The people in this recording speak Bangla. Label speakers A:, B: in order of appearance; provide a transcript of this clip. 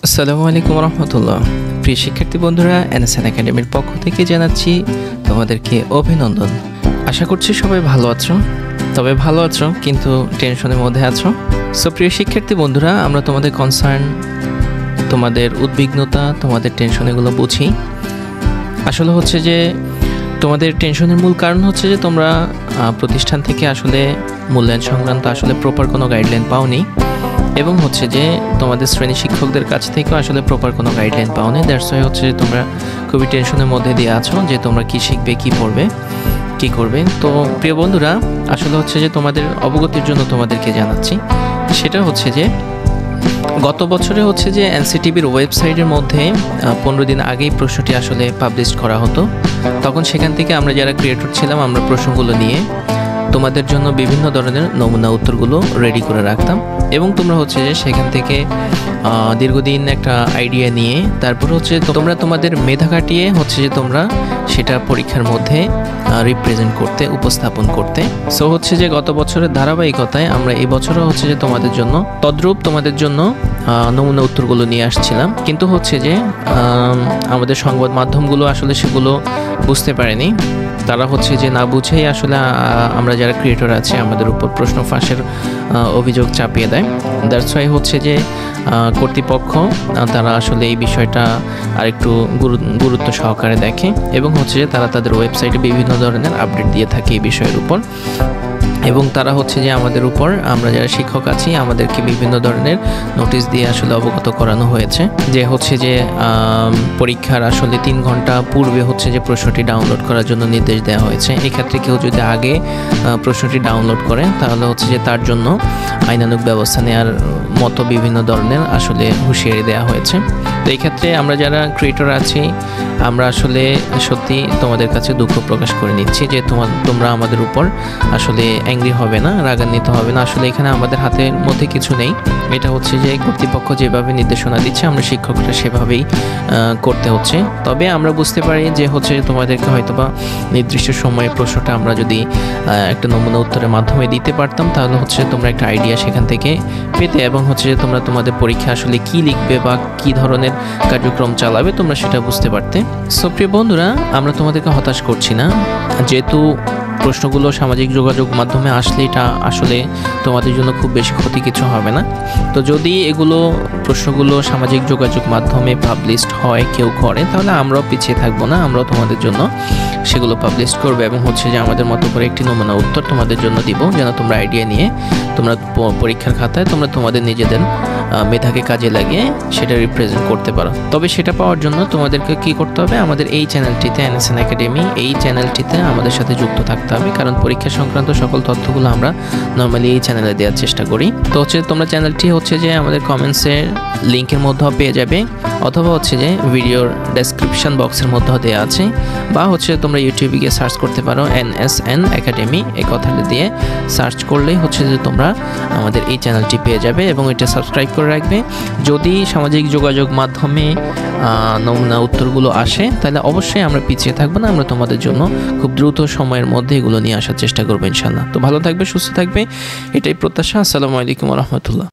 A: আসসালামু আলাইকুম রহমতুল্লাহ। প্রিয় শিক্ষার্থী বন্ধুরা, এনএসএন একাডেমির পক্ষ থেকে জানাচ্ছি তোমাদেরকে অভিনন্দন। আশা করছি সবাই ভালো আছো, তবে ভালো আছো কিন্তু টেনশনের মধ্যে আছো। সো প্রিয় শিক্ষার্থী বন্ধুরা, আমরা তোমাদের কনসার্ন, তোমাদের উদ্বিগ্নতা, তোমাদের টেনশন এগুলো বুঝি। আসলে হচ্ছে যে তোমাদের টেনশনের মূল কারণ হচ্ছে যে তোমরা প্রতিষ্ঠান থেকে আসলে মূল্যায়ন সংক্রান্ত আসলে প্রপার কোনো গাইডলাইন পাওনি, এবং হচ্ছে যে তোমাদের শ্রেণী শিক্ষকদের কাছ থেকেও আসলে প্রপার কোনো গাইডলাইন পাওনি। দ্যাটস ওয়াই হচ্ছে যে তোমরা খুবই টেনশনের মধ্যে দিয়ে আছো যে তোমরা কী শিখবে, কী পড়বে, কী করবে। তো প্রিয় বন্ধুরা, আসলে হচ্ছে যে তোমাদের অবগতির জন্য তোমাদেরকে জানাচ্ছি, সেটা হচ্ছে যে গত বছরে হচ্ছে যে এনসিটিভির ওয়েবসাইটের মধ্যে 15 দিন আগেই প্রশ্নটি আসলে পাবলিশ করা হতো। তখন সেখান থেকে আমরা যারা ক্রিয়েটর ছিলাম, আমরা প্রশ্নগুলো নিয়ে তোমাদের জন্য বিভিন্ন ধরনের নমুনা উত্তরগুলো রেডি করে রাখতাম, এবং তোমরা হচ্ছে যে সেখান থেকে দীর্ঘদিন একটা আইডিয়া নিয়ে তারপর হচ্ছে তোমরা তোমাদের মেধা কাটিয়ে হচ্ছে যে তোমরা সেটা পরীক্ষার মধ্যে রিপ্রেজেন্ট করতে, উপস্থাপন করতে। সো হচ্ছে যে গত বছরের ধারাবাহিকতায় আমরা এই বছরও হচ্ছে যে তোমাদের জন্য তদ্রূপ তোমাদের জন্য নমুনা উত্তরগুলো নিয়ে আসছিলাম, কিন্তু হচ্ছে যে আমাদের সংবাদ মাধ্যমগুলো আসলে সেগুলো বুঝতে পারেনি। তারা হচ্ছে যে না বুঝেই আসলে আমরা যারা ক্রিয়েটর আছে আমাদের উপর প্রশ্ন ফাঁসের অভিযোগ চাপিয়ে দেয়। দ্যাটস ওয়াই হচ্ছে যে কর্তৃপক্ষ তারা আসলে এই বিষয়টা আরেকটু গুরুত্ব সহকারে দেখে, এবং হচ্ছে যে তারা তাদের ওয়েবসাইটে বিভিন্ন ধরনের আপডেট দিয়ে থাকে এই বিষয়ের উপর। এবং তারা হচ্ছে যে আমাদের উপর, আমরা যারা শিক্ষক আছি, আমাদেরকে বিভিন্ন ধরনের নোটিশ দিয়ে আসলে অবগত করানো হয়েছে যে হচ্ছে যে পরীক্ষার আসলে 3 ঘন্টা পূর্বে হচ্ছে যে প্রশ্নটি ডাউনলোড করার জন্য নির্দেশ দেওয়া হয়েছে। এক্ষেত্রে কেউ যদি আগে প্রশ্নটি ডাউনলোড করে তাহলে হচ্ছে যে তার জন্য আইনানুগ ব্যবস্থা নেওয়ার মতো বিভিন্ন ধরনের আসলে হুঁশিয়ারি দেওয়া হয়েছে। তো এই ক্ষেত্রে আমরা যারা ক্রিয়েটর আছি, আমরা আসলে সত্যি তোমাদের কাছে দুঃখ প্রকাশ করে নিচ্ছি যে তোমরা আমাদের উপর আসলে অ্যাংরি হবে না, রাগান্বিত হবে না। আসলে এখানে আমাদের হাতের মধ্যে কিছু নেই। এটা হচ্ছে যে কর্তৃপক্ষ যেভাবে নির্দেশনা দিচ্ছে আমরা শিক্ষকরা সেভাবেই করতে হচ্ছে। তবে আমরা বুঝতে পারি যে হচ্ছে তোমাদেরকে হয়তোবা নির্দিষ্ট সময়ে প্রশ্নটা আমরা যদি একটা নমুনা উত্তরের মাধ্যমে দিতে পারতাম, তাহলে হচ্ছে তোমরা একটা আইডিয়া সেখান থেকে পেতে, এবং হচ্ছে যে তোমরা তোমাদের পরীক্ষা আসলে কি লিখবে বা কি ধরনের কার্যক্রম চালাবে তোমরা সেটা বুঝতে পারতে। সো প্রিয় বন্ধুরা, আমরা তোমাদেরকে হতাশ করছি না, যেহেতু প্রশ্নগুলো সামাজিক যোগাযোগ মাধ্যমে আসলে এটা আসলে তোমাদের জন্য খুব বেশি ক্ষতি কিছু হবে না। তো যদি এগুলো প্রশ্নগুলো সামাজিক যোগাযোগ মাধ্যমে পাবলিশড হয়, কেউ করে, তাহলে আমরাও পিছিয়ে থাকবো না, আমরাও তোমাদের জন্য সেগুলো পাবলিশ করবো, এবং হচ্ছে যে আমাদের মতো করে একটি নমুনা উত্তর তোমাদের জন্য দিব, যেন তোমরা আইডিয়া নিয়ে তোমরা পরীক্ষার খাতায় তোমরা তোমাদের নিজেদের মেধাকে কাজে লাগিয়ে সেটা রিপ্রেজেন্ট করতে পারো। তবে সেটা পাওয়ার জন্য তোমাদেরকে কি করতে হবে, আমাদের এই চ্যানেলটিতে, এনএসএন একাডেমি, এই চ্যানেলটিতে আমাদের সাথে যুক্ত থাকতে হবে, কারণ পরীক্ষা সংক্রান্ত সকল তথ্যগুলো আমরা নর্মালি এই চ্যানেলে দেওয়ার চেষ্টা করি। তো হচ্ছে তোমরা চ্যানেলটি হচ্ছে যে আমাদের কমেন্টসের লিঙ্কের মধ্যেও পেয়ে যাবে, অথবা হচ্ছে যে ভিডিওর ডেসক্রিপশন বক্সের মধ্যেও দেওয়া আছে, বা হচ্ছে তোমরা ইউটিউবে গিয়ে সার্চ করতে পারো এনএসএন একাডেমি, এই কথাটা দিয়ে সার্চ করলেই হচ্ছে যে তোমরা আমাদের এই চ্যানেলটি পেয়ে যাবে, এবং এটা সাবস্ক্রাইব করে রাখবে। যদি সামাজিক যোগাযোগ মাধ্যমে নমুনা উত্তরগুলো আসে তাহলে অবশ্যই আমরা পিছিয়ে থাকবো না, আমরা তোমাদের জন্য খুব দ্রুত সময়ের মধ্যে এগুলো নিয়ে আসার চেষ্টা করবো ইনশাল্লাহ। তো ভালো থাকবে, সুস্থ থাকবে, এটাই প্রত্যাশা। আসসালামু আলাইকুম রহমতুল্লাহ।